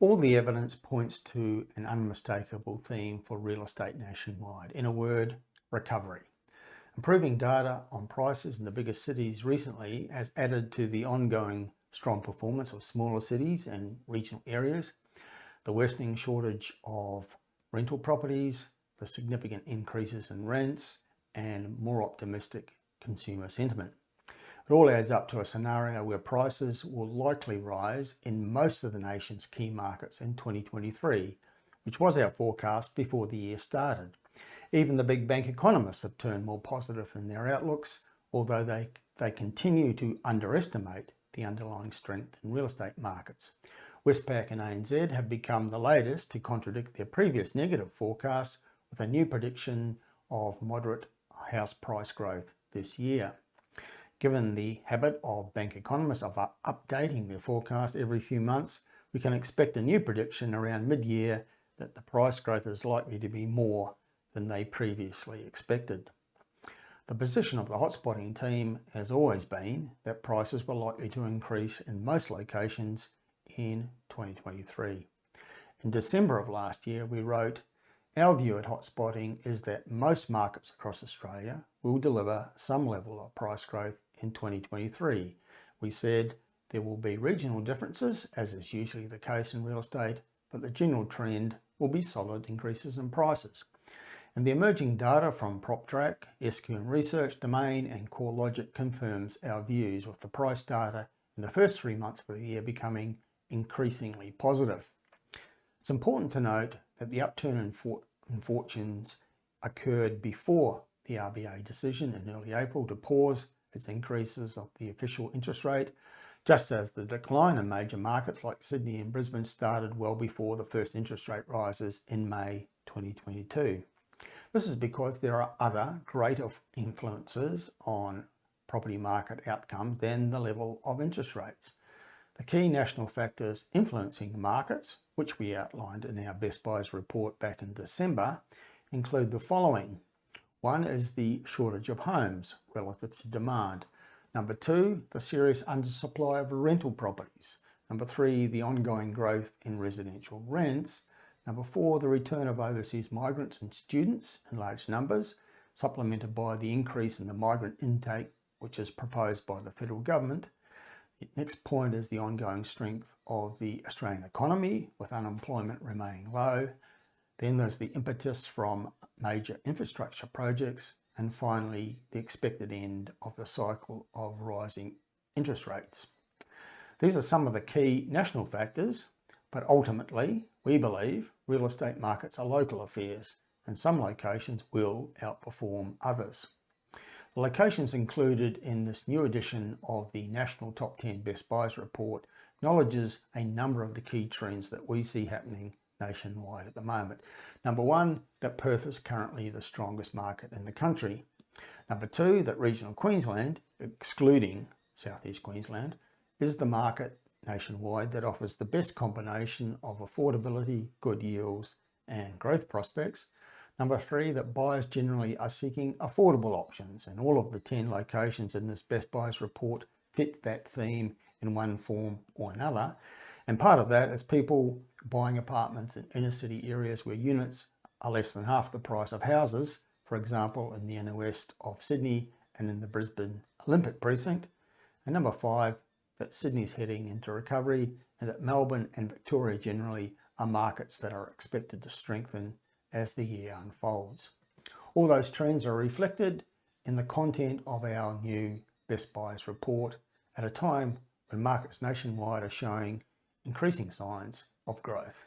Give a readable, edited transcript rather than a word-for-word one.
All the evidence points to an unmistakable theme for real estate nationwide. In a word, recovery. Improving data on prices in the biggest cities recently has added to the ongoing strong performance of smaller cities and regional areas, the worsening shortage of rental properties, the significant increases in rents, and more optimistic consumer sentiment. It all adds up to a scenario where prices will likely rise in most of the nation's key markets in 2023, which was our forecast before the year started. Even the big bank economists have turned more positive in their outlooks, although they continue to underestimate the underlying strength in real estate markets. Westpac and ANZ have become the latest to contradict their previous negative forecast with a new prediction of moderate house price growth this year. Given the habit of bank economists of updating their forecast every few months, we can expect a new prediction around mid-year that the price growth is likely to be more than they previously expected. The position of the Hotspotting team has always been that prices were likely to increase in most locations in 2023. In December of last year, we wrote, "Our view at Hotspotting is that most markets across Australia will deliver some level of price growth in 2023. We said there will be regional differences, as is usually the case in real estate, but the general trend will be solid increases in prices." And the emerging data from PropTrack, SQM Research, Domain and CoreLogic confirms our views, with the price data in the first 3 months of the year becoming increasingly positive. It's important to note that the upturn in fortunes occurred before the RBA decision in early April to pause its increases of the official interest rate, just as the decline in major markets like Sydney and Brisbane started well before the first interest rate rises in May 2022. This is because there are other greater influences on property market outcome than the level of interest rates. The key national factors influencing markets, which we outlined in our Best Buys report back in December, include the following. One is the shortage of homes relative to demand. Number two, the serious undersupply of rental properties. Number three, the ongoing growth in residential rents. Number four, the return of overseas migrants and students in large numbers, supplemented by the increase in the migrant intake, which is proposed by the federal government. The next point is the ongoing strength of the Australian economy, with unemployment remaining low. Then there's the impetus from major infrastructure projects, and finally the expected end of the cycle of rising interest rates. These are some of the key national factors, but ultimately we believe real estate markets are local affairs, and some locations will outperform others. The locations included in this new edition of the National Top 10 Best Buys report acknowledges a number of the key trends that we see happening nationwide at the moment. Number one, that Perth is currently the strongest market in the country. Number two, that regional Queensland, excluding southeast Queensland, is the market nationwide that offers the best combination of affordability, good yields and growth prospects. Number three, that buyers generally are seeking affordable options, and all of the 10 locations in this Best Buys report fit that theme in one form or another. And part of that is people buying apartments in inner city areas where units are less than half the price of houses, for example, in the inner west of Sydney and in the Brisbane Olympic precinct. And number five, that Sydney's heading into recovery, and that Melbourne and Victoria generally are markets that are expected to strengthen as the year unfolds. All those trends are reflected in the content of our new Best Buys report at a time when markets nationwide are showing increasing signs of growth.